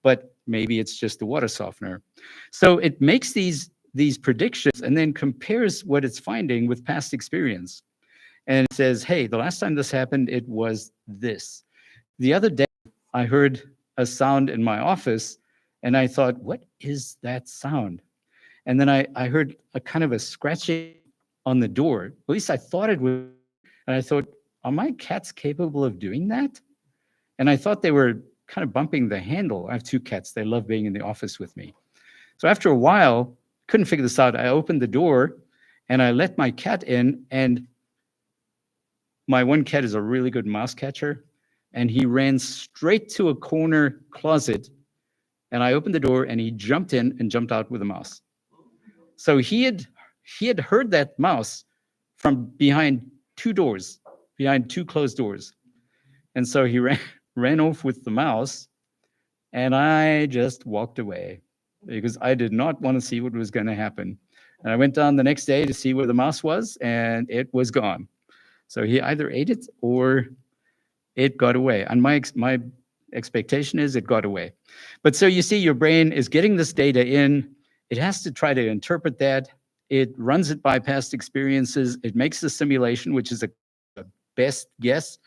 but maybe it's just a water softener. So it makes these predictions and then compares what it's finding with past experience. And it says, hey, the last time this happened, it was this. The other day, I heard a sound in my office, and I thought, what is that sound? And then I heard a kind of a scratching on the door. At least I thought it was. And I thought, are my cats capable of doing that? And I thought they were kind of bumping the handle. I have two cats. They love being in the office with me. So after a while, couldn't figure this out. I opened the door and I let my cat in, and my one cat is a really good mouse catcher, and he ran straight to a corner closet, and I opened the door and he jumped in and jumped out with a mouse. So he had heard that mouse from behind two doors, behind two closed doors. And so he ran off with the mouse, and I just walked away because I did not want to see what was going to happen. And I went down the next day to see where the mouse was, and it was gone. So he either ate it or it got away. And my expectation is it got away. But so you see, your brain is getting this data in. It has to try to interpret that. It runs it by past experiences. It makes a simulation, which is a best guess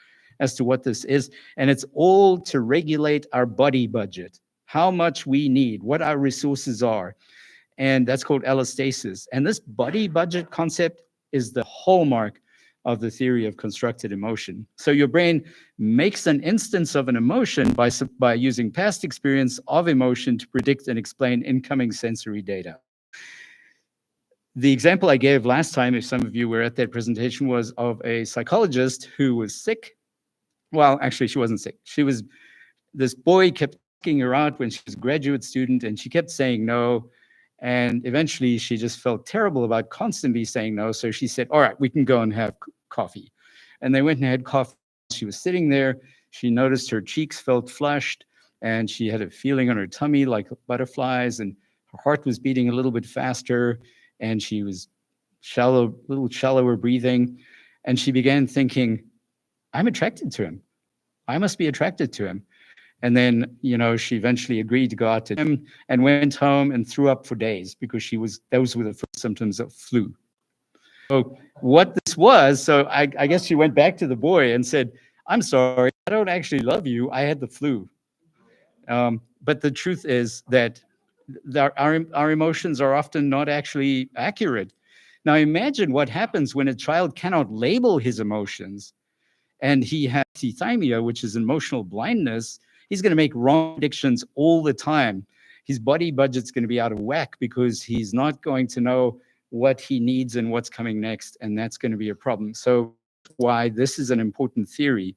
as to what this is. And it's all to regulate our body budget, how much we need, what our resources are. And that's called allostasis. And this body budget concept is the hallmark of the theory of constructed emotion. So your brain makes an instance of an emotion by using past experience of emotion to predict and explain incoming sensory data. The example I gave last time, if some of you were at that presentation, was of a psychologist who was sick. Well, actually, she wasn't sick. This boy kept asking her out when she was a graduate student, and she kept saying no. And eventually she just felt terrible about constantly saying no. So she said, all right, we can go and have coffee. And they went and had coffee. She was sitting there. She noticed her cheeks felt flushed, and she had a feeling on her tummy like butterflies, and her heart was beating a little bit faster, and she was a little shallower breathing. And she began thinking, I'm attracted to him. I must be attracted to him. And then, she eventually agreed to go out to him and went home and threw up for days because those were the first symptoms of flu. So what this was, so I guess she went back to the boy and said, I'm sorry, I don't actually love you. I had the flu. But the truth is that our emotions are often not actually accurate. Now imagine what happens when a child cannot label his emotions and he has tithymia, which is emotional blindness. He's going to make wrong predictions all the time. His body budget's going to be out of whack because he's not going to know what he needs and what's coming next, and that's going to be a problem. So why this is an important theory.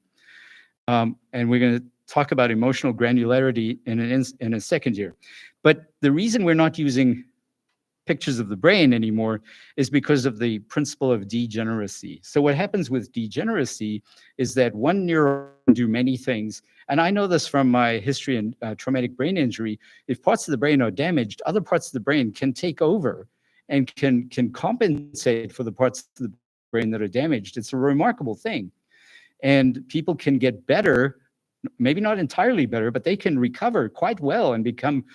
And we're going to talk about emotional granularity in a second here. But the reason we're not using pictures of the brain anymore is because of the principle of degeneracy. So what happens with degeneracy is that one neuron can do many things. And I know this from my history in traumatic brain injury. If parts of the brain are damaged, other parts of the brain can take over and can compensate for the parts of the brain that are damaged. It's a remarkable thing. And people can get better, maybe not entirely better, but they can recover quite well and become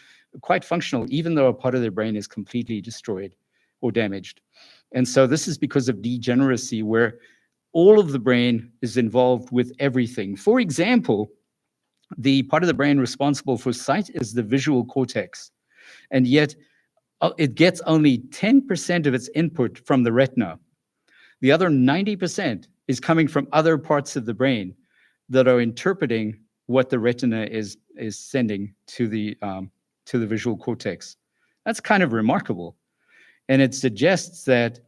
quite functional, even though a part of their brain is completely destroyed or damaged. And so this is because of degeneracy, where all of the brain is involved with everything. For example, the part of the brain responsible for sight is the visual cortex. And yet it gets only 10% of its input from the retina. The other 90% is coming from other parts of the brain that are interpreting what the retina is sending to the visual cortex. That's kind of remarkable. And it suggests that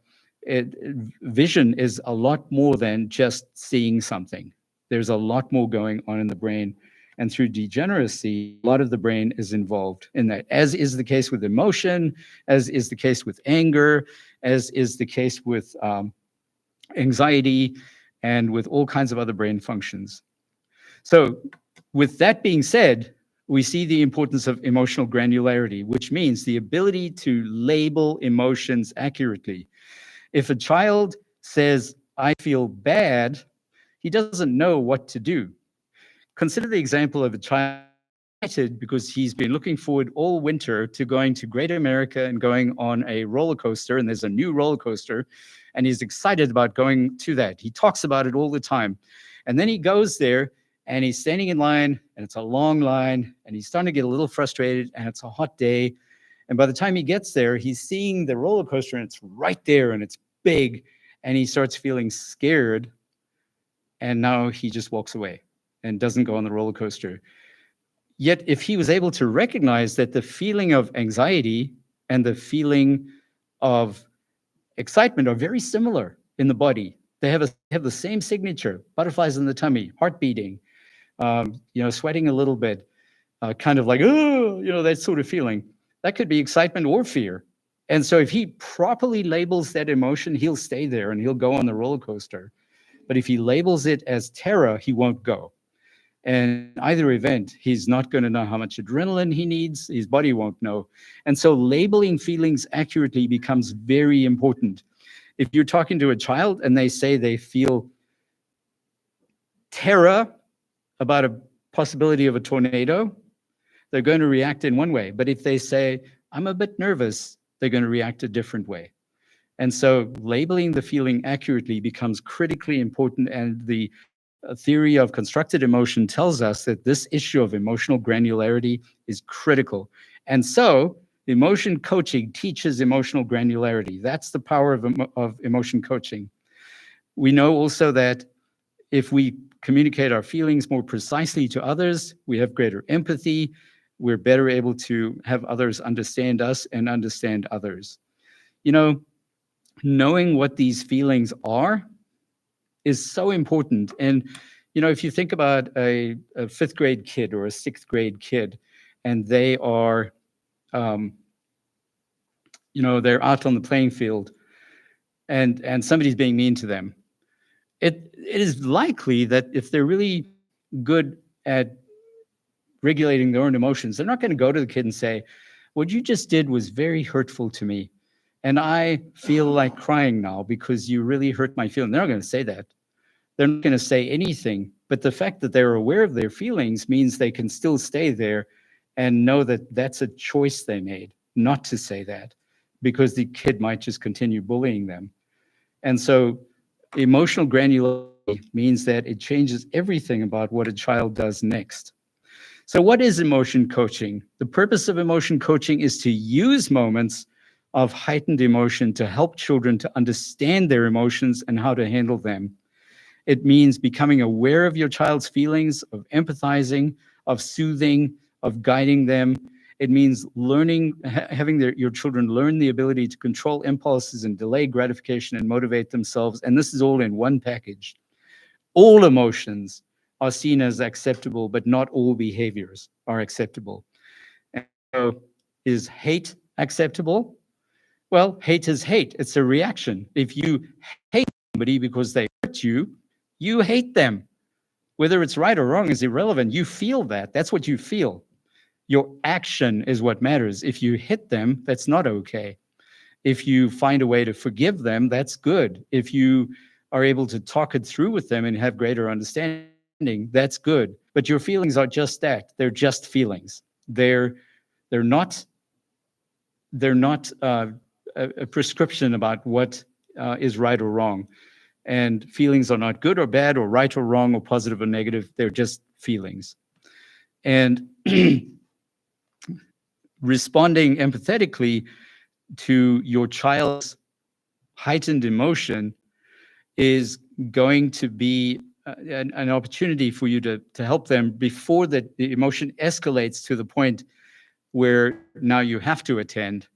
vision is a lot more than just seeing something. There's a lot more going on in the brain. And through degeneracy, a lot of the brain is involved in that, as is the case with emotion, as is the case with anger, as is the case with anxiety, and with all kinds of other brain functions. So with that being said, we see the importance of emotional granularity, which means the ability to label emotions accurately. If a child says, I feel bad, he doesn't know what to do. Consider the example of a child excited because he's been looking forward all winter to going to Great America and going on a roller coaster. And there's a new roller coaster, and he's excited about going to that. He talks about it all the time. And then he goes there and he's standing in line, and it's a long line, and he's starting to get a little frustrated, and it's a hot day. And by the time he gets there, he's seeing the roller coaster, and it's right there, and it's big, and he starts feeling scared. And now he just walks away and doesn't go on the roller coaster. Yet, if he was able to recognize that the feeling of anxiety and the feeling of excitement are very similar in the body, they have the same signature: butterflies in the tummy, heart beating, sweating a little bit, kind of like, oh, that sort of feeling. That could be excitement or fear. And so if he properly labels that emotion, he'll stay there and he'll go on the roller coaster. But if he labels it as terror, he won't go. And in either event, he's not going to know how much adrenaline he needs. His body won't know. And so labeling feelings accurately becomes very important. If you're talking to a child and they say they feel terror about a possibility of a tornado, they're going to react in one way. But if they say, I'm a bit nervous, they're going to react a different way. And so labeling the feeling accurately becomes critically important. And the theory of constructed emotion tells us that this issue of emotional granularity is critical. And so emotion coaching teaches emotional granularity. That's the power of emotion coaching. We know also that if we communicate our feelings more precisely to others, we have greater empathy, we're better able to have others understand us and understand others. Knowing what these feelings are is so important. And, if you think about a fifth grade kid or a sixth grade kid, and they are, they're out on the playing field and somebody's being mean to them, it is likely that if they're really good at regulating their own emotions, they're not going to go to the kid and say, what you just did was very hurtful to me, and I feel like crying now because you really hurt my feelings. They're not going to say that. They're not going to say anything. But the fact that they're aware of their feelings means they can still stay there and know that that's a choice they made not to say that, because the kid might just continue bullying them. And so emotional granularity means that it changes everything about what a child does next. So what is emotion coaching? The purpose of emotion coaching is to use moments of heightened emotion to help children to understand their emotions and how to handle them. It means becoming aware of your child's feelings, of empathizing, of soothing, of guiding them. It means learning, having your children learn the ability to control impulses and delay gratification and motivate themselves. And this is all in one package. All emotions are seen as acceptable, but not all behaviors are acceptable. And so, is hate acceptable? Well, hate is hate. It's a reaction. If you hate somebody because they hurt you, you hate them. Whether it's right or wrong is irrelevant. You feel that. That's what you feel. Your action is what matters. If you hit them, that's not okay. If you find a way to forgive them, that's good. If you are able to talk it through with them and have greater understanding, that's good. But your feelings are just that. They're just feelings. They're not a prescription about what is right or wrong. And feelings are not good or bad or right or wrong or positive or negative. They're just feelings. And responding empathetically to your child's heightened emotion is going to be an opportunity for you to help them before the emotion escalates to the point where now you have to attend,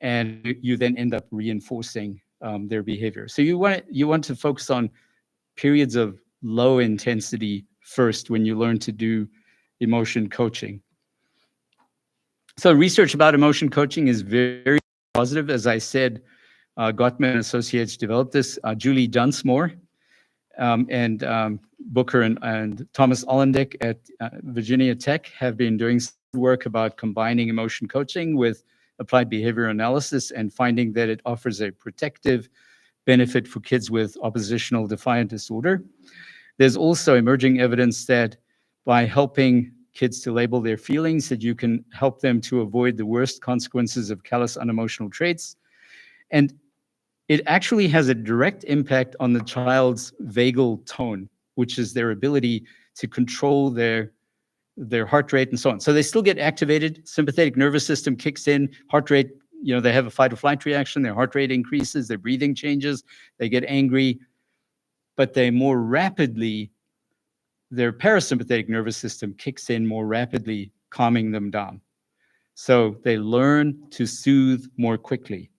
and you then end up reinforcing their behavior. So you want to focus on periods of low intensity first when you learn to do emotion coaching. So research about emotion coaching is very positive. As I said, Gottman and Associates developed this. Julie Dunsmore and Booker and Thomas Allendek at Virginia Tech have been doing work about combining emotion coaching with applied behavior analysis and finding that it offers a protective benefit for kids with oppositional defiant disorder. There's also emerging evidence that by helping kids to label their feelings, that you can help them to avoid the worst consequences of callous unemotional traits. And it actually has a direct impact on the child's vagal tone, which is their ability to control their heart rate and so on. So they still get activated, sympathetic nervous system kicks in, heart rate, they have a fight or flight reaction, their heart rate increases, their breathing changes, they get angry, but they more rapidly, their parasympathetic nervous system kicks in more rapidly, calming them down. So they learn to soothe more quickly.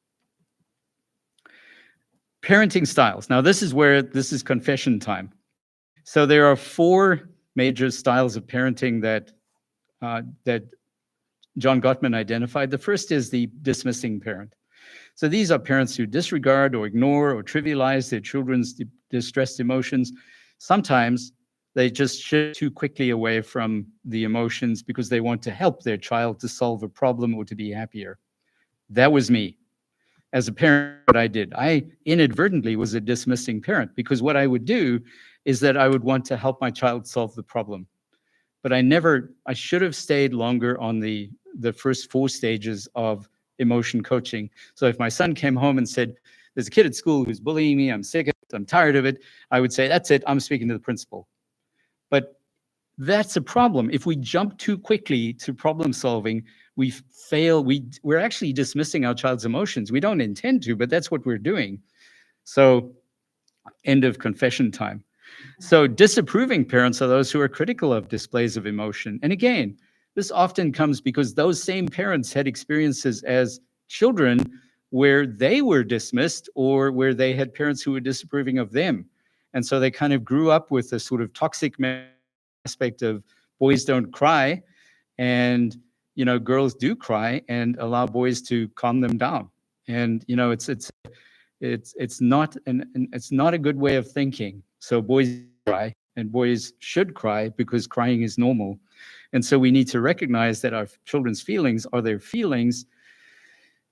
Parenting styles. Now this is confession time. So there are 4 major styles of parenting that John Gottman identified. The first is the dismissing parent. So these are parents who disregard or ignore or trivialize their children's distressed emotions. Sometimes they just shift too quickly away from the emotions because they want to help their child to solve a problem or to be happier. That was me. As a parent, what I did, I inadvertently was a dismissing parent, because what I would do is that I would want to help my child solve the problem. But I should have stayed longer on the first 4 stages of emotion coaching. So if my son came home and said, there's a kid at school who's bullying me, I'm sick of it, I'm tired of it, I would say, that's it, I'm speaking to the principal. But that's a problem. If we jump too quickly to problem solving, we fail. We're actually dismissing our child's emotions. We don't intend to, but that's what we're doing. So end of confession time. So disapproving parents are those who are critical of displays of emotion. And again, this often comes because those same parents had experiences as children where they were dismissed, or where they had parents who were disapproving of them. And so they kind of grew up with this sort of toxic aspect of boys don't cry, and girls do cry, and allow boys to calm them down. And it's not it's not a good way of thinking. So boys cry, and boys should cry because crying is normal. And so we need to recognize that our children's feelings are their feelings.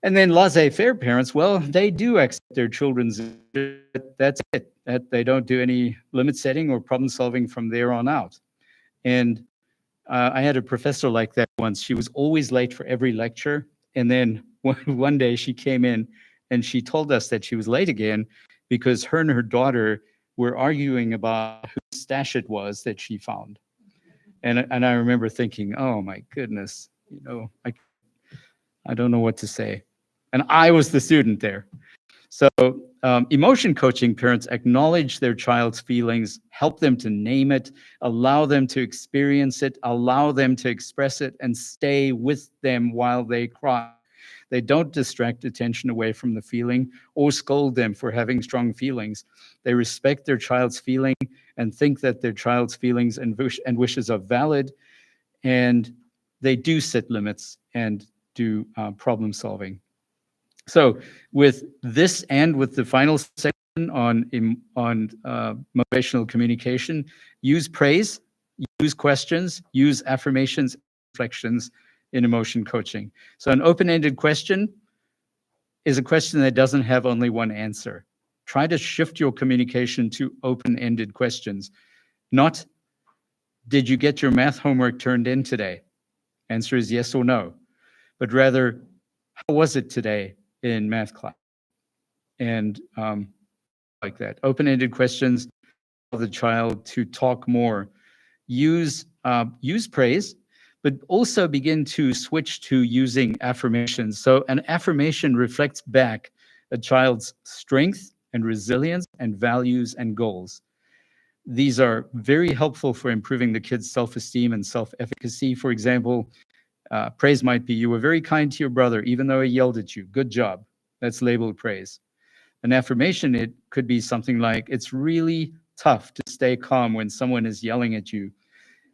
And then laissez-faire parents, well, they do accept their children's, that's it. That they don't do any limit setting or problem solving from there on out. And I had a professor like that once. She was always late for every lecture. And then one day she came in and she told us that she was late again because her and her daughter were arguing about whose stash it was that she found. And I remember thinking, oh my goodness, I don't know what to say. And I was the student there. So emotion coaching parents acknowledge their child's feelings, help them to name it, allow them to experience it, allow them to express it, and stay with them while they cry. They don't distract attention away from the feeling or scold them for having strong feelings. They respect their child's feeling and think that their child's feelings and wishes are valid, and they do set limits and do problem solving. So with this, and with the final section on motivational communication, use praise, use questions, use affirmations, reflections in emotion coaching. So an open-ended question is a question that doesn't have only one answer. Try to shift your communication to open-ended questions. Not, did you get your math homework turned in today? Answer is yes or no. But rather, how was it today in math class? And like that. Open-ended questions for the child to talk more. Use praise, but also begin to switch to using affirmations. So an affirmation reflects back a child's strength and resilience and values and goals. These are very helpful for improving the kid's self-esteem and self-efficacy. For example, praise might be, you were very kind to your brother, even though he yelled at you. Good job. That's labeled praise. An affirmation, it could be something like, it's really tough to stay calm when someone is yelling at you.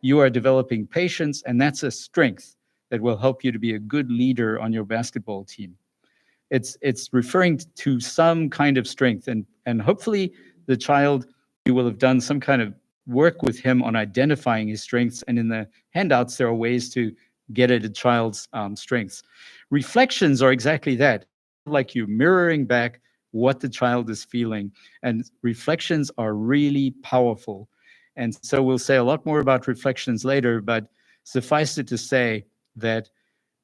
You are developing patience, and that's a strength that will help you to be a good leader on your basketball team. It's referring to some kind of strength, and hopefully the child, you will have done some kind of work with him on identifying his strengths, and in the handouts there are ways to get at a child's strengths. Reflections are exactly that, like you mirroring back what the child is feeling, and reflections are really powerful. And so we'll say a lot more about reflections later, but Suffice it to say that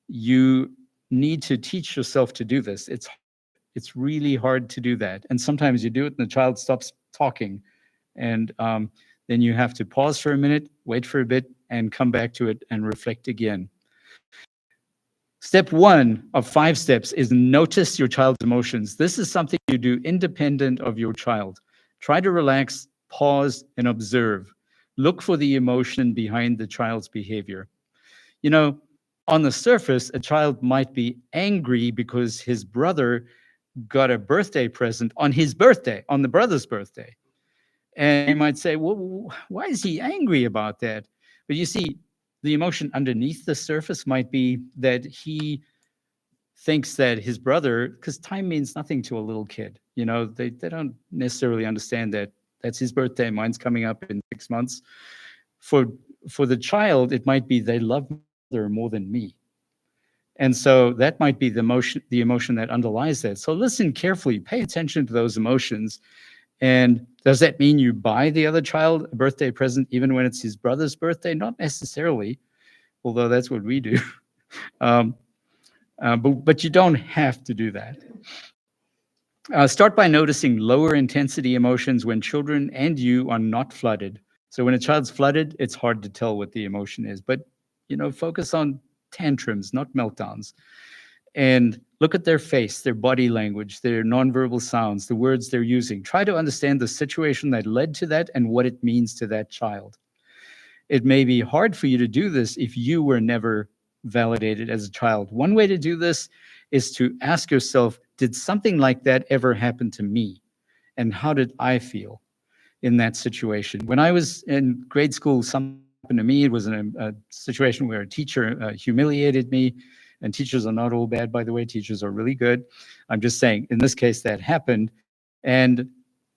you need to teach yourself to do this. It's really hard to do that. And sometimes you do it and the child stops talking. And then you have to pause for a minute, wait for a bit, and come back to it and reflect again. Step 1 of 5 steps is notice your child's emotions. This is something you do independent of your child. Try to relax, pause, and observe. Look for the emotion behind the child's behavior. You know, on the surface, a child might be angry because his brother got a birthday present on his birthday, on the brother's birthday. And you might say, well, why is he angry about that? But you see, the emotion underneath the surface might be that he thinks that his brother, because time means nothing to a little kid, they don't necessarily understand that that's his birthday, mine's coming up in 6 months. For the child, it might be they love my brother more than me. And so that might be the emotion that underlies that. So listen carefully, pay attention to those emotions. And does that mean you buy the other child a birthday present even when it's his brother's birthday? Not necessarily, although that's what we do. But you don't have to do that. Start by noticing lower intensity emotions when children and you are not flooded. So when a child's flooded, it's hard to tell what the emotion is. But, focus on tantrums, not meltdowns. And look at their face, their body language, their nonverbal sounds, the words they're using. Try to understand the situation that led to that and what it means to that child. It may be hard for you to do this if you were never validated as a child. One way to do this is to ask yourself, did something like that ever happen to me? And how did I feel in that situation? When I was in grade school, something happened to me. It was a situation where a teacher humiliated me. And teachers are not all bad, by the way. Teachers are really good. I'm just saying, in this case, that happened. And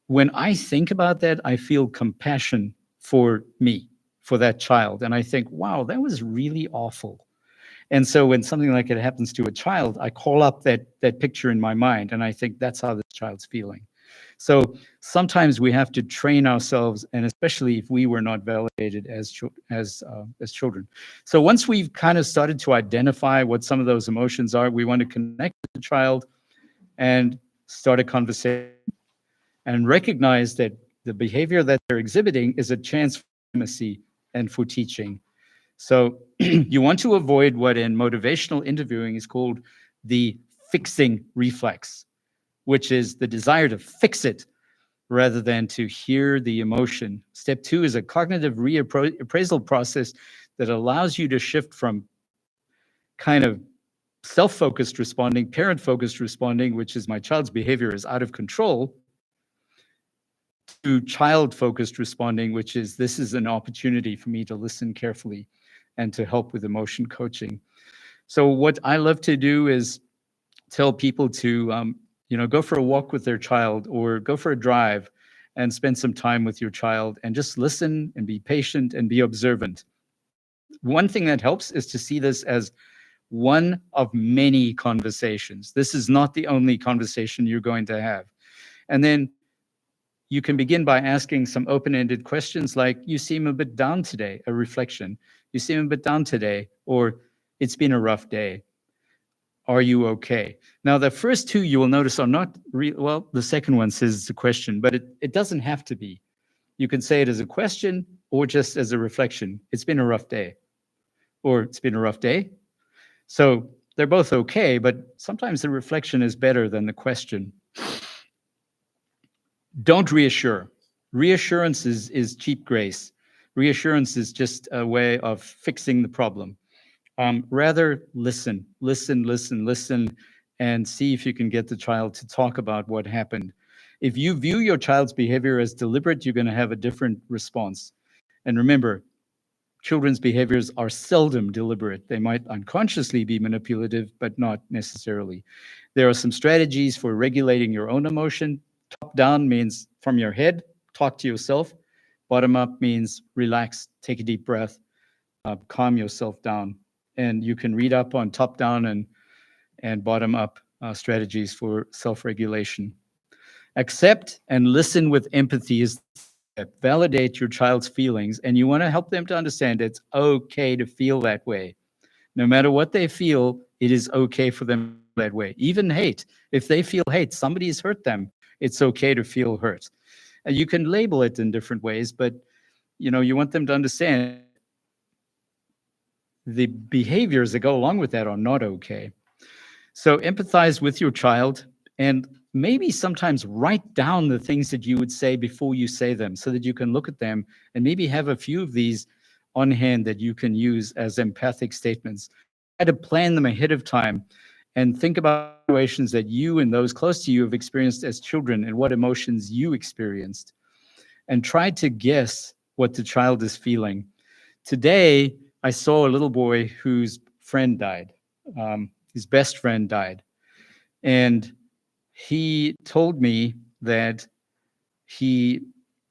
when I think about that, I feel compassion for me, for that child. And I think, wow, that was really awful. And so when something like it happens to a child, I call up that picture in my mind, and I think that's how this child's feeling. So sometimes we have to train ourselves, and especially if we were not validated as children. So once we've kind of started to identify what some of those emotions are, we want to connect with the child and start a conversation and recognize that the behavior that they're exhibiting is a chance for intimacy and for teaching. So you want to avoid what in motivational interviewing is called the fixing reflex, which is the desire to fix it rather than to hear the emotion. Step 2 is a cognitive reappraisal process that allows you to shift from kind of self-focused responding, parent-focused responding, which is my child's behavior is out of control, to child-focused responding, which is this is an opportunity for me to listen carefully and to help with emotion coaching. So what I love to do is tell people to go for a walk with their child or go for a drive and spend some time with your child and just listen and be patient and be observant. One thing that helps is to see this as one of many conversations. This is not the only conversation you're going to have. And then you can begin by asking some open-ended questions like, you seem a bit down today, a reflection. You seem a bit down today, or it's been a rough day. Are you okay? Now, the first two you will notice are not well, the second one says it's a question, but it doesn't have to be. You can say it as a question or just as a reflection. It's been a rough day, or it's been a rough day. So they're both okay, but sometimes the reflection is better than the question. Don't reassure. Reassurance is cheap grace. Reassurance is just a way of fixing the problem. Rather listen, and see if you can get the child to talk about what happened. If you view your child's behavior as deliberate, you're going to have a different response. And remember, children's behaviors are seldom deliberate. They might unconsciously be manipulative, but not necessarily. There are some strategies for regulating your own emotion. Top down means from your head, talk to yourself. Bottom up means relax, take a deep breath, calm yourself down. And you can read up on top down and bottom up strategies for self-regulation. Accept and listen with empathy is step. Validate your child's feelings, and you want to help them to understand it's okay to feel that way. No matter what they feel, it is okay for them to feel that way. Even hate. If they feel hate, somebody's hurt them. It's okay to feel hurt. You can label it in different ways, but you want them to understand the behaviors that go along with that are not okay. So empathize with your child and maybe sometimes write down the things that you would say before you say them so that you can look at them and maybe have a few of these on hand that you can use as empathic statements. Try to plan them ahead of time and think about situations that you and those close to you have experienced as children and what emotions you experienced. And try to guess what the child is feeling. Today, I saw a little boy whose friend died. His best friend died. And he told me that he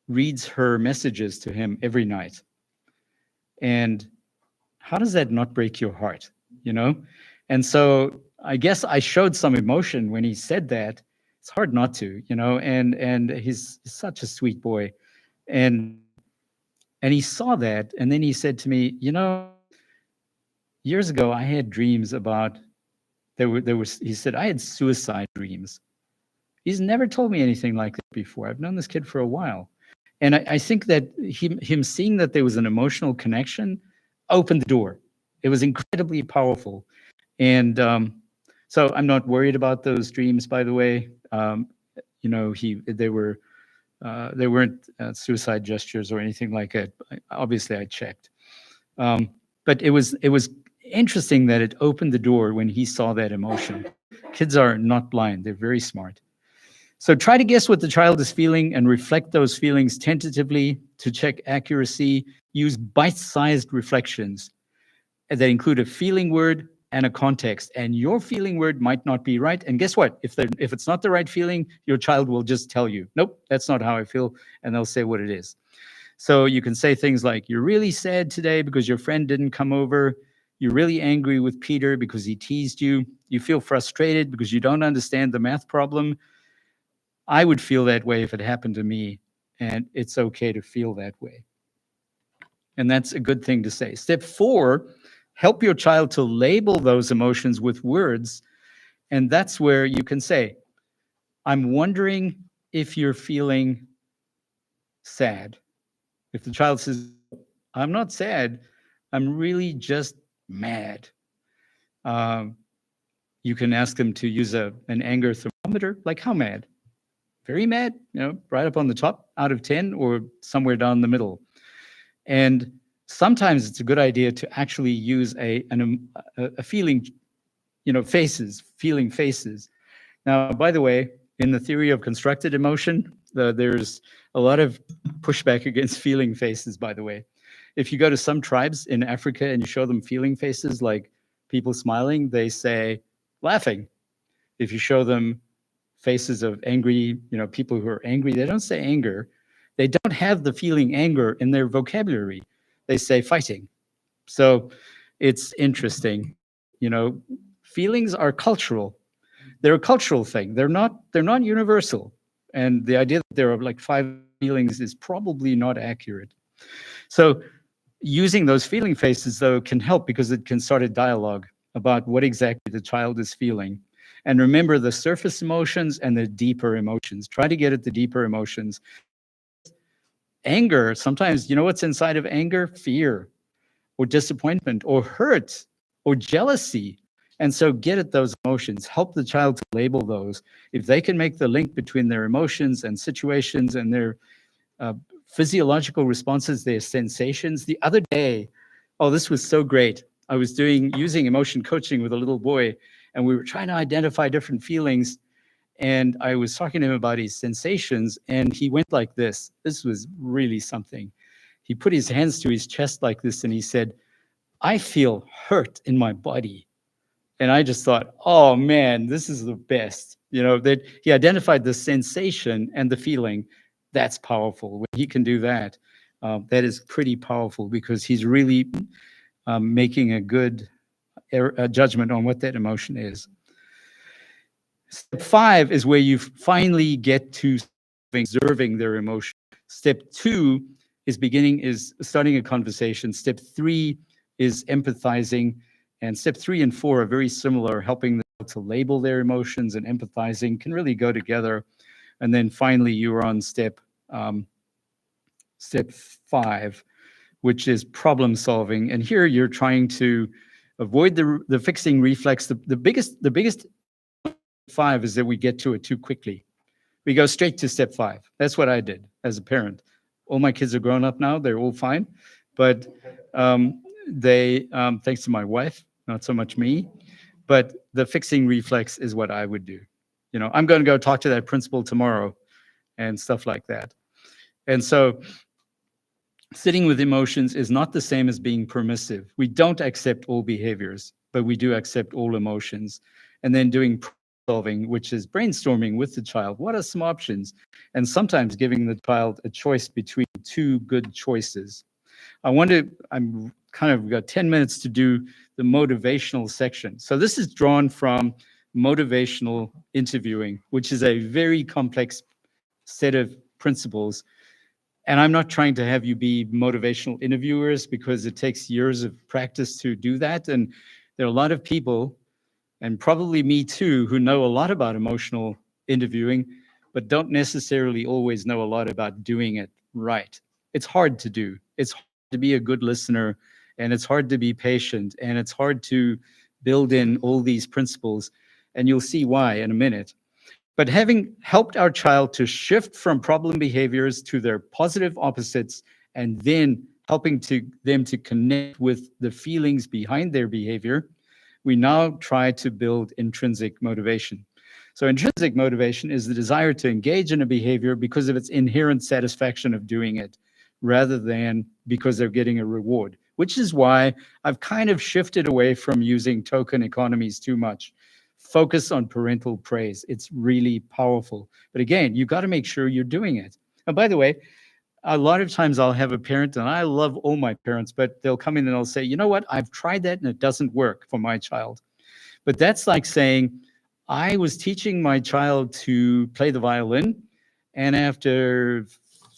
reads her messages to him every night. And how does that not break your heart, And so I guess I showed some emotion when he said that. It's hard not to, and he's such a sweet boy. And he saw that, and then he said to me, years ago I had dreams about he said, I had suicide dreams. He's never told me anything like that before. I've known this kid for a while. And I think that him seeing that there was an emotional connection opened the door. It was incredibly powerful. And so I'm not worried about those dreams, by the way. They weren't suicide gestures or anything like that. Obviously, I checked. But it was interesting that it opened the door when he saw that emotion. Kids are not blind. They're very smart. So try to guess what the child is feeling and reflect those feelings tentatively to check accuracy. Use bite-sized reflections that include a feeling word and a context. And your feeling word might not be right. And guess what? If it's not the right feeling, your child will just tell you, nope, that's not how I feel. And they'll say what it is. So you can say things like, you're really sad today because your friend didn't come over. You're really angry with Peter because he teased you. You feel frustrated because you don't understand the math problem. I would feel that way if it happened to me, and it's okay to feel that way. And that's a good thing to say. Step 4, help your child to label those emotions with words. And that's where you can say, I'm wondering if you're feeling sad. If the child says, I'm not sad, I'm really just mad. You can ask them to use an anger thermometer, like how mad? Very mad, right up on the top out of 10 or somewhere down the middle. And sometimes it's a good idea to actually use a feeling, feeling faces. Now, by the way, in the theory of constructed emotion, there's a lot of pushback against feeling faces, by the way. If you go to some tribes in Africa and you show them feeling faces, like people smiling, they say laughing. If you show them faces of angry, people who are angry, they don't say anger. They don't have the feeling anger in their vocabulary. They say fighting. So it's interesting. Feelings are cultural. They're a cultural thing. They're not universal. And the idea that there are like 5 feelings is probably not accurate. So using those feeling faces, though, can help because it can start a dialogue about what exactly the child is feeling. And remember the surface emotions and the deeper emotions. Try to get at the deeper emotions. Anger, sometimes, what's inside of anger? Fear or disappointment or hurt or jealousy. And so get at those emotions. Help the child to label those. If they can make the link between their emotions and situations and their physiological responses, their sensations. The other day, this was so great. I was using emotion coaching with a little boy, and we were trying to identify different feelings. And I was talking to him about his sensations, and he went like this. This was really something. He put his hands to his chest like this, and he said, I feel hurt in my body. And I just thought, oh man, this is the best. That he identified the sensation and the feeling. That's powerful. When he can do that, that is pretty powerful because he's really making a good judgment on what that emotion is. Step 5 is where you finally get to observing their emotion. Step 2 is starting a conversation. Step 3 is empathizing. And step 3 and 4 are very similar, helping them to label their emotions, and empathizing can really go together. And then finally, you're on step 5, which is problem solving. And here you're trying to avoid the fixing reflex. The biggest 5 is that we get to it too quickly. We go straight to step 5. That's what I did as a parent. All my kids are grown up now; they're all fine, but thanks to my wife, not so much me. But the fixing reflex is what I would do. I'm going to go talk to that principal tomorrow, and stuff like that. And so sitting with emotions is not the same as being permissive. We don't accept all behaviors, but we do accept all emotions. And then doing problem solving, which is brainstorming with the child. What are some options? And sometimes giving the child a choice between two good choices. I'm kind of got 10 minutes to do the motivational section. So this is drawn from motivational interviewing, which is a very complex set of principles. And I'm not trying to have you be motivational interviewers, because it takes years of practice to do that. And there are a lot of people, and probably me too, who know a lot about emotional interviewing, but don't necessarily always know a lot about doing it right. It's hard to do. It's hard to be a good listener, and it's hard to be patient, and it's hard to build in all these principles. And you'll see why in a minute. But having helped our child to shift from problem behaviors to their positive opposites, and then helping them to connect with the feelings behind their behavior, we now try to build intrinsic motivation. So intrinsic motivation is the desire to engage in a behavior because of its inherent satisfaction of doing it, rather than because they're getting a reward, which is why I've kind of shifted away from using token economies too much. Focus on parental praise. It's really powerful. But again, you've got to make sure you're doing it. And by the way, a lot of times I'll have a parent, and I love all my parents, but they'll come in and they'll say, you know what, I've tried that and it doesn't work for my child. But that's like saying, I was teaching my child to play the violin, and after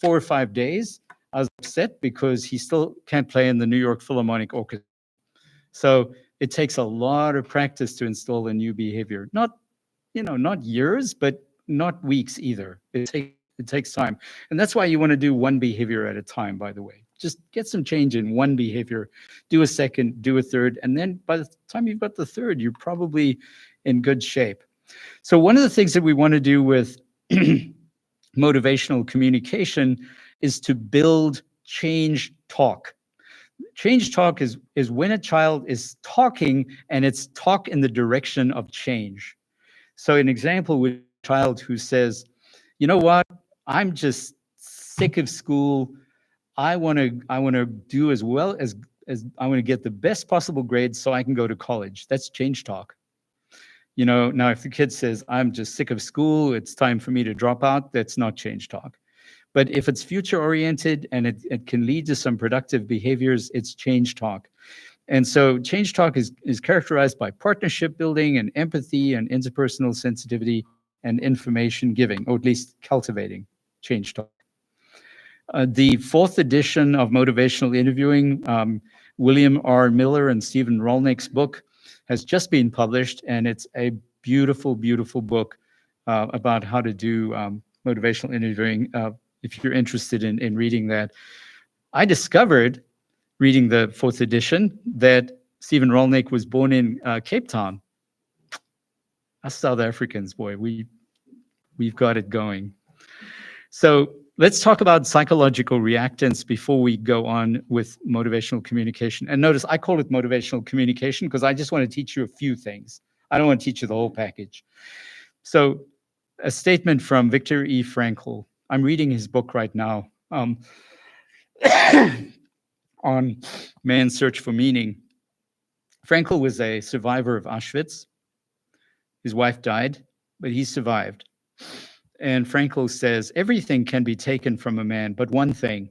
4 or 5 days, I was upset because he still can't play in the New York Philharmonic Orchestra. So it takes a lot of practice to install a new behavior. Not years, but not weeks either. It takes time. And that's why you want to do one behavior at a time, by the way. Just get some change in one behavior, do a second, do a third, and then by the time you've got the third, you're probably in good shape. So one of the things that we want to do with motivational communication is to build change talk. Change talk is when a child is talking, and it's talk in the direction of change. So an example with a child who says, you know what, I'm just sick of school. I want to do as well as I want to get the best possible grades so I can go to college. That's change talk. Now if the kid says, I'm just sick of school, it's time for me to drop out, that's not change talk. But if it's future oriented and it can lead to some productive behaviors, it's change talk. And so change talk is characterized by partnership building and empathy and interpersonal sensitivity and information giving, or at least cultivating change talk. The 4th edition of motivational interviewing, William R. Miller and Stephen Rolnick's book, has just been published, and it's a beautiful, beautiful book about how to do motivational interviewing. If you're interested in reading that, I discovered reading the 4th edition that Stephen Rolnick was born in Cape Town. Us South Africans, boy, we've got it going. So let's talk about psychological reactance before we go on with motivational communication. And notice I call it motivational communication because I just want to teach you a few things. I don't want to teach you the whole package. So a statement from Viktor E. Frankl. I'm reading his book right now on Man's Search for Meaning. Frankl was a survivor of Auschwitz. His wife died, but he survived. And Frankl says, everything can be taken from a man, but one thing,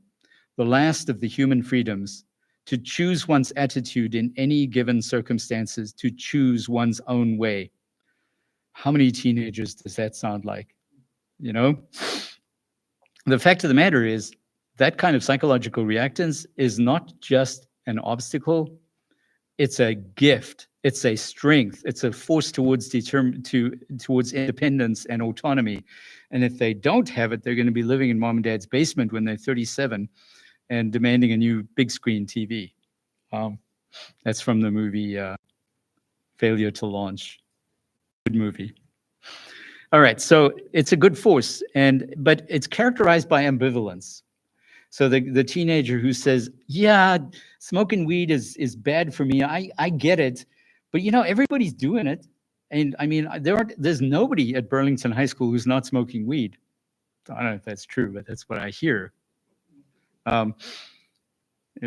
the last of the human freedoms, to choose one's attitude in any given circumstances, to choose one's own way. How many teenagers does that sound like? The fact of the matter is that kind of psychological reactance is not just an obstacle, it's a gift, it's a strength, it's a force towards independence and autonomy. And if they don't have it, they're going to be living in mom and dad's basement when they're 37 and demanding a new big screen TV. Um, that's from the movie Failure to Launch. Good movie. All right, so it's a good force, but it's characterized by ambivalence. So the teenager who says, "Yeah, smoking weed is bad for me. I get it, but everybody's doing it, and I mean there's nobody at Burlington High School who's not smoking weed." I don't know if that's true, but that's what I hear. Um,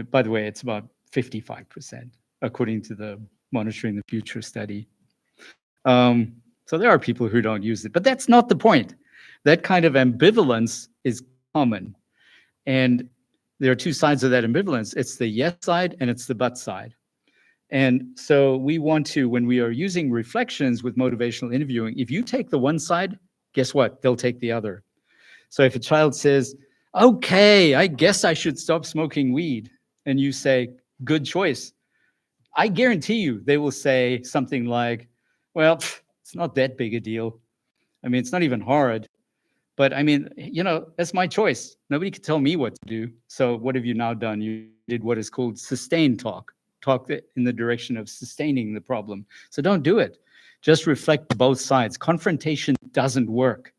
by the way, it's about 55% according to the Monitoring the Future study. So there are people who don't use it, but that's not the point. That kind of ambivalence is common. And there are two sides of that ambivalence. It's the yes side and it's the but side. And so we want to, when we are using reflections with motivational interviewing, if you take the one side, guess what? They'll take the other. So if a child says, "Okay, I guess I should stop smoking weed," and you say, "Good choice," I guarantee you they will say something like, "Well, it's not that big a deal. I mean, it's not even hard. But I mean, that's my choice. Nobody can tell me what to do. So what have you now done? You did what is called sustained talk in the direction of sustaining the problem. So don't do it. Just reflect both sides. Confrontation doesn't work.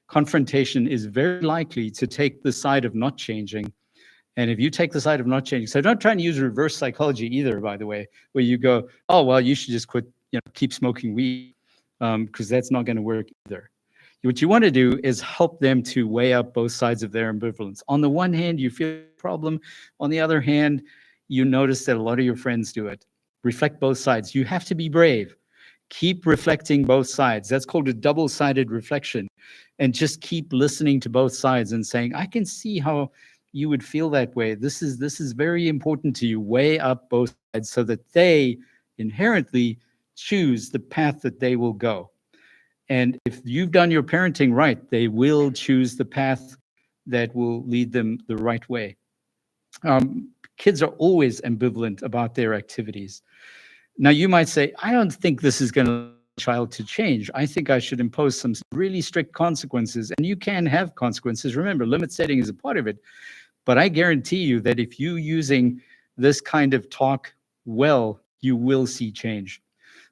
Confrontation is very likely to take the side of not changing. And if you take the side of not changing, so don't try to use reverse psychology either, by the way, where you go, "Oh, well, you should just quit, keep smoking weed," because that's not going to work either. What you want to do is help them to weigh up both sides of their ambivalence. On the one hand, you feel a problem. On the other hand, you notice that a lot of your friends do it. Reflect both sides. You have to be brave. Keep reflecting both sides. That's called a double-sided reflection. And just keep listening to both sides and saying, "I can see how you would feel that way. This is very important to you." Weigh up both sides so that they inherently choose the path that they will go. And if you've done your parenting right, they will choose the path that will lead them the right way. Kids are always ambivalent about their activities. Now, you might say, "I don't think this is going to lead a child to change. I think I should impose some really strict consequences." And you can have consequences. Remember, limit setting is a part of it. But I guarantee you that if you using this kind of talk well, you will see change.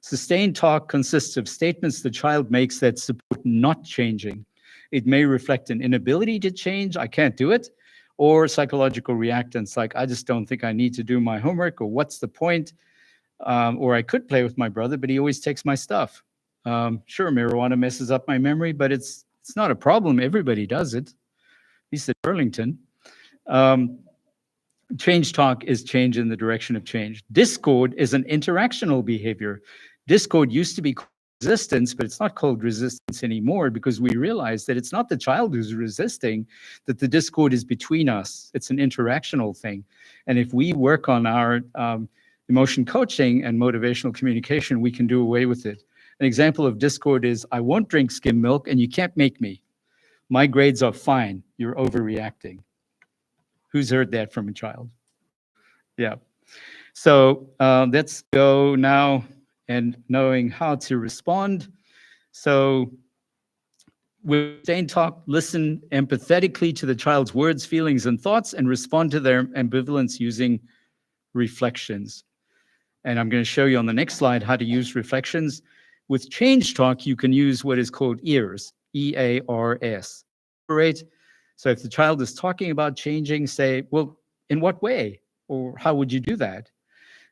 Sustained talk consists of statements the child makes that support not changing. It may reflect an inability to change, "I can't do it," or psychological reactance like, "I just don't think I need to do my homework," or "What's the point?" Or, "I could play with my brother, but he always takes my stuff." Sure, marijuana messes up my memory, but it's not a problem. Everybody does it, at least at Burlington. Change talk is change in the direction of change. Discord is an interactional behavior. Discord used to be called resistance, but it's not called resistance anymore because we realize that it's not the child who's resisting, that the discord is between us. It's an interactional thing. And if we work on our emotion coaching and motivational communication, we can do away with it. An example of discord is, "I won't drink skim milk and you can't make me. My grades are fine. You're overreacting." Who's heard that from a child? Yeah. So let's go now and knowing how to respond. So with sustained talk, listen empathetically to the child's words, feelings, and thoughts, and respond to their ambivalence using reflections. And I'm going to show you on the next slide how to use reflections. With change talk, you can use what is called EARS, E-A-R-S. Right? So if the child is talking about changing, say, "Well, in what way? Or how would you do that?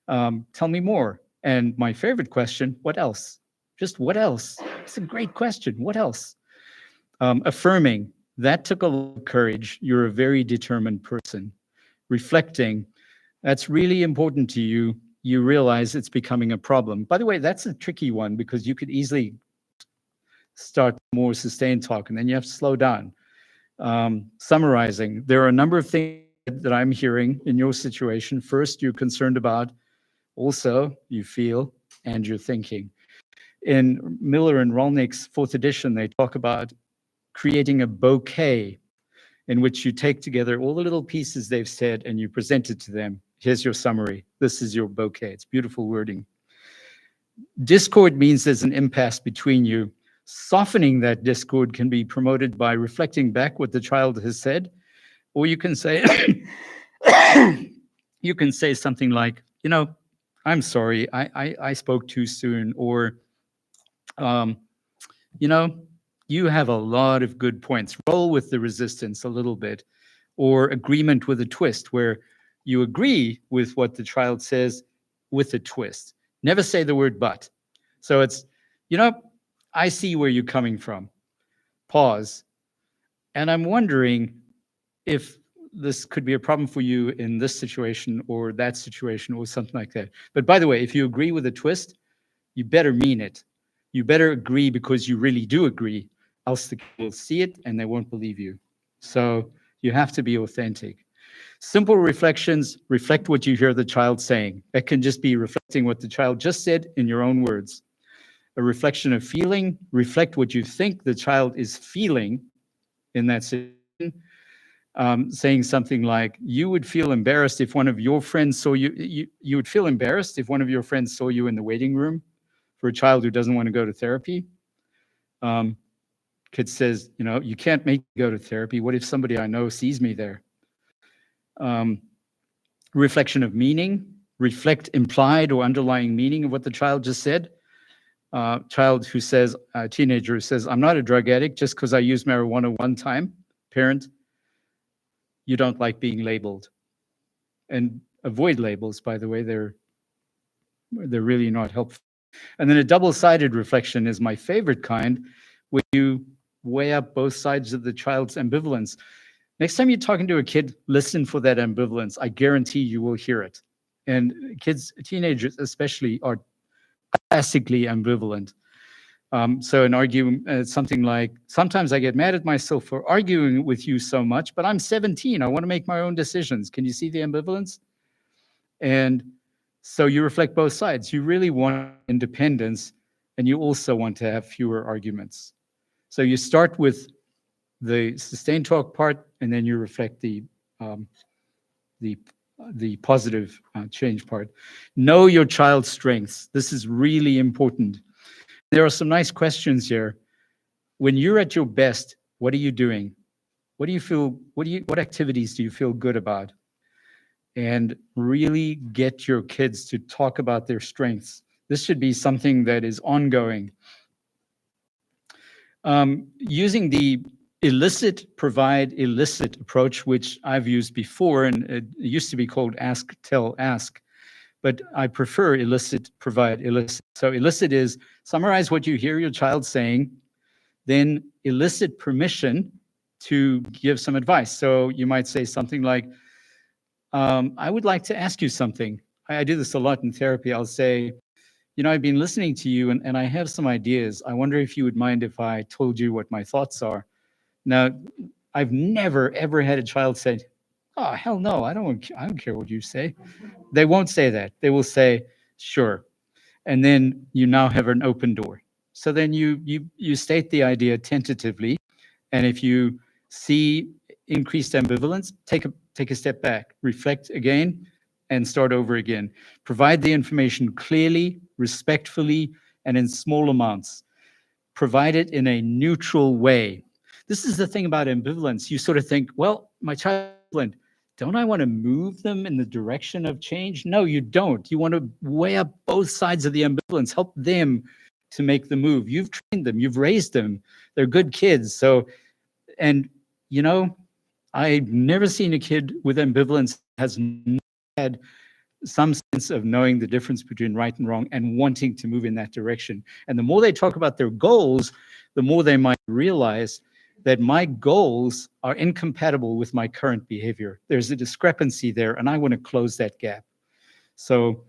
Tell me more." And my favorite question, "What else?" Just what else? It's a great question. What else? Affirming, "That took a lot of courage. You're a very determined person." Reflecting, "That's really important to you. You realize it's becoming a problem." By the way, that's a tricky one because you could easily start more sustained talk and then you have to slow down. Summarizing, there are a number of things that I'm hearing in your situation. First, you're concerned about, also you feel, and you're thinking. In Miller and Rolnick's fourth edition, they talk about creating a bouquet. in which you take together all the little pieces they've said and you present it to them. Here's your summary. This is your bouquet. It's beautiful wording. Discord means there's an impasse between you. Softening that discord can be promoted by reflecting back what the child has said, or you can say, you can say something like, I'm sorry, I spoke too soon, or, um, you know, you have a lot of good points. Roll with the resistance a little bit, or agreement with a twist, where you agree with what the child says with a twist. Never say the word but. So it's, I see where you're coming from. Pause. And I'm wondering if this could be a problem for you in this situation or that situation or something like that. But by the way, if you agree with a twist, you better mean it. You better agree because you really do agree, else the kid will see it and they won't believe you. So you have to be authentic. Simple reflections reflect what you hear the child saying. That can just be reflecting what the child just said in your own words. A reflection of feeling, reflect what you think the child is feeling in that situation. Saying something like, you would feel embarrassed if one of your friends saw you, you would feel embarrassed if one of your friends saw you in the waiting room for a child who doesn't want to go to therapy. Kid says, you can't make me go to therapy. What if somebody I know sees me there? Reflection of meaning, reflect implied or underlying meaning of what the child just said. Child who says, a teenager who says, I'm not a drug addict just because I used marijuana one time. Parent, you don't like being labeled. And avoid labels, by the way, they're really not helpful. And then a double-sided reflection is my favorite kind, where you weigh up both sides of the child's ambivalence. Next time you're talking to a kid, listen for that ambivalence. I guarantee you will hear it. And kids, teenagers especially, are classically ambivalent. So an argument, something like, sometimes I get mad at myself for arguing with you so much, but I'm 17. I want to make my own decisions. Can you see the ambivalence? And so you reflect both sides. You really want independence, and you also want to have fewer arguments. So you start with the sustained talk part, and then you reflect the positive change part. Know your child's strengths. This is really important. There are some nice questions here. When you're at your best, what are you doing? What do you feel? What activities do you feel good about? And really get your kids to talk about their strengths. This should be something that is ongoing. Using the elicit, provide, elicit approach, which I've used before, and it used to be called ask, tell, ask, but I prefer elicit, provide, elicit. So elicit is summarize what you hear your child saying, then elicit permission to give some advice. So you might say something like, I would like to ask you something. I do this a lot in therapy. I'll say, I've been listening to you and I have some ideas. I wonder if you would mind if I told you what my thoughts are. Now, I've never, ever had a child say, oh, hell no, I don't care what you say. They won't say that. They will say, sure. And then you now have an open door. So then you state the idea tentatively. And if you see increased ambivalence, take a step back, reflect again, and start over again. Provide the information clearly, respectfully, and in small amounts. Provide it in a neutral way. This is the thing about ambivalence. You sort of think, well, my child is ambivalent. Don't I want to move them in the direction of change? No, you don't. You want to weigh up both sides of the ambivalence, help them to make the move. You've trained them, you've raised them. They're good kids. So, and I've never seen a kid with ambivalence has had some sense of knowing the difference between right and wrong and wanting to move in that direction. And the more they talk about their goals, the more they might realize that my goals are incompatible with my current behavior. There's a discrepancy there, and I want to close that gap. So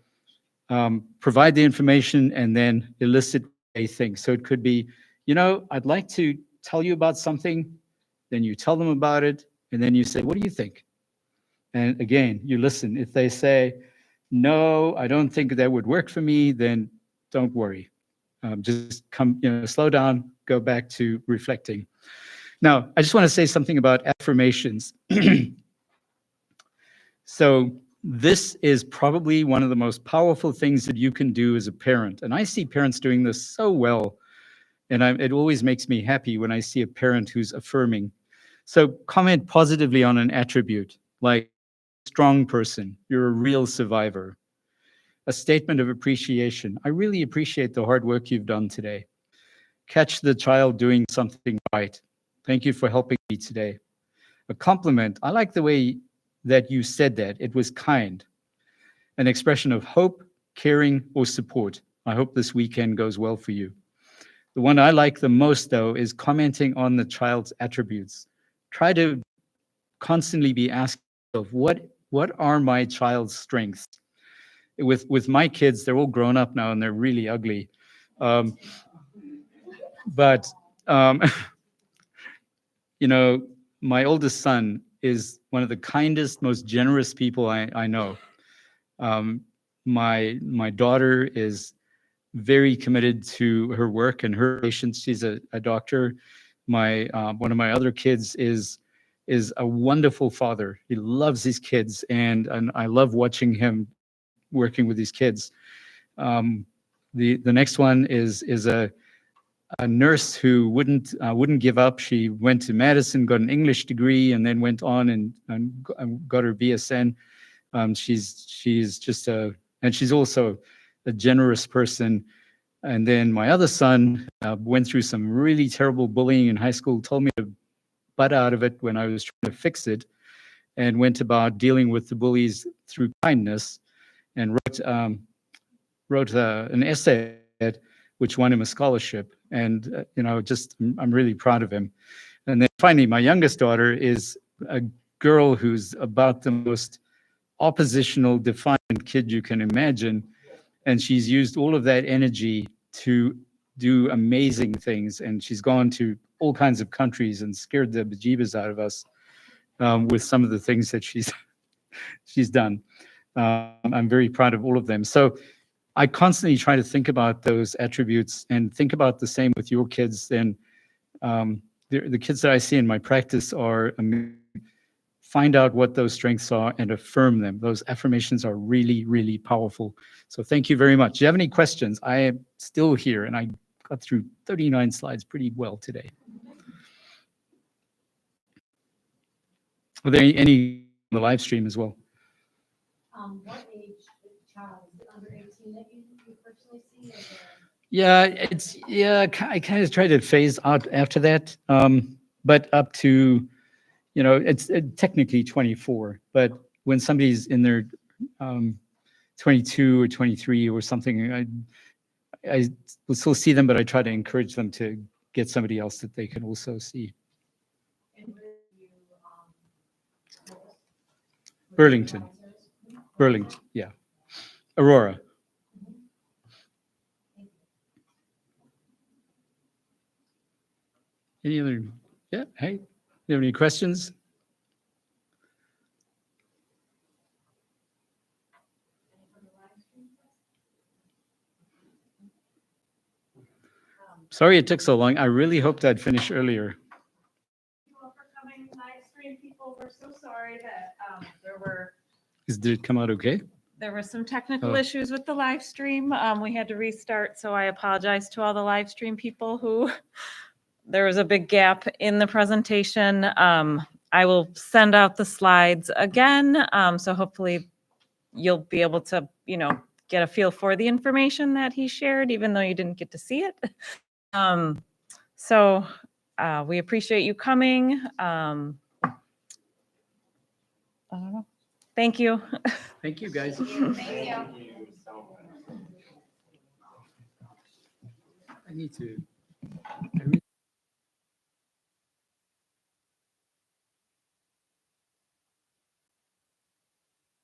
provide the information and then elicit a thing. So it could be, I'd like to tell you about something, then you tell them about it, and then you say, what do you think? And again, you listen. If they say, no, I don't think that would work for me, then don't worry. Just come, slow down, go back to reflecting. Now, I just want to say something about affirmations. So this is probably one of the most powerful things that you can do as a parent. And I see parents doing this so well. And it always makes me happy when I see a parent who's affirming. So comment positively on an attribute like strong person, you're a real survivor. A statement of appreciation. I really appreciate the hard work you've done today. Catch the child doing something right. Thank you for helping me today. A compliment. I like the way that you said that. It was kind. An expression of hope, caring, or support. I hope this weekend goes well for you. The one I like the most, though, is commenting on the child's attributes. Try to constantly be asking yourself, what are my child's strengths? With my kids, they're all grown up now and they're really ugly. But you know, my oldest son is one of the kindest, most generous people I know. My daughter is very committed to her work and her patients. She's a doctor. My one of my other kids is a wonderful father. He loves his kids, and I love watching him working with these kids. The next one is a nurse who wouldn't give up. She went to Madison, got an English degree, and then went on and got her BSN. She's just and she's also a generous person. And then my other son went through some really terrible bullying in high school, told me to butt out of it when I was trying to fix it, and went about dealing with the bullies through kindness, and wrote an essay which won him a scholarship. And just I'm really proud of him. And then finally, my youngest daughter is a girl who's about the most oppositional, defiant kid you can imagine. And she's used all of that energy to do amazing things. And she's gone to all kinds of countries and scared the bejeebus out of us with some of the things that she's done. I'm very proud of all of them. So I constantly try to think about those attributes and think about the same with your kids. And the kids that I see in my practice are find out what those strengths are and affirm them. Those affirmations are really, really powerful. So thank you very much. Do you have any questions? I am still here and I got through 39 slides pretty well today. Are there any on the live stream as well? What age child? Is it under 18 that you personally see? Yeah, I kind of try to phase out after that, but up to, it's technically 24. But when somebody's in their 22 or 23 or something, I will still see them, but I try to encourage them to get somebody else that they can also see. Burlington, yeah. Aurora. Any other? Yeah, hey, you have any questions? Sorry it took so long. I really hoped I'd finish earlier. Thank you all for coming. Live stream people, we're so sorry that Did it come out okay? there were some technical issues with the live stream. We had to restart, so I apologize to all the live stream people who there was a big gap in the presentation. I will send out the slides again, so hopefully you'll be able to, get a feel for the information that he shared, even though you didn't get to see it. So we appreciate you coming. I don't know. Thank you. Thank you, guys. Thank you. I need to.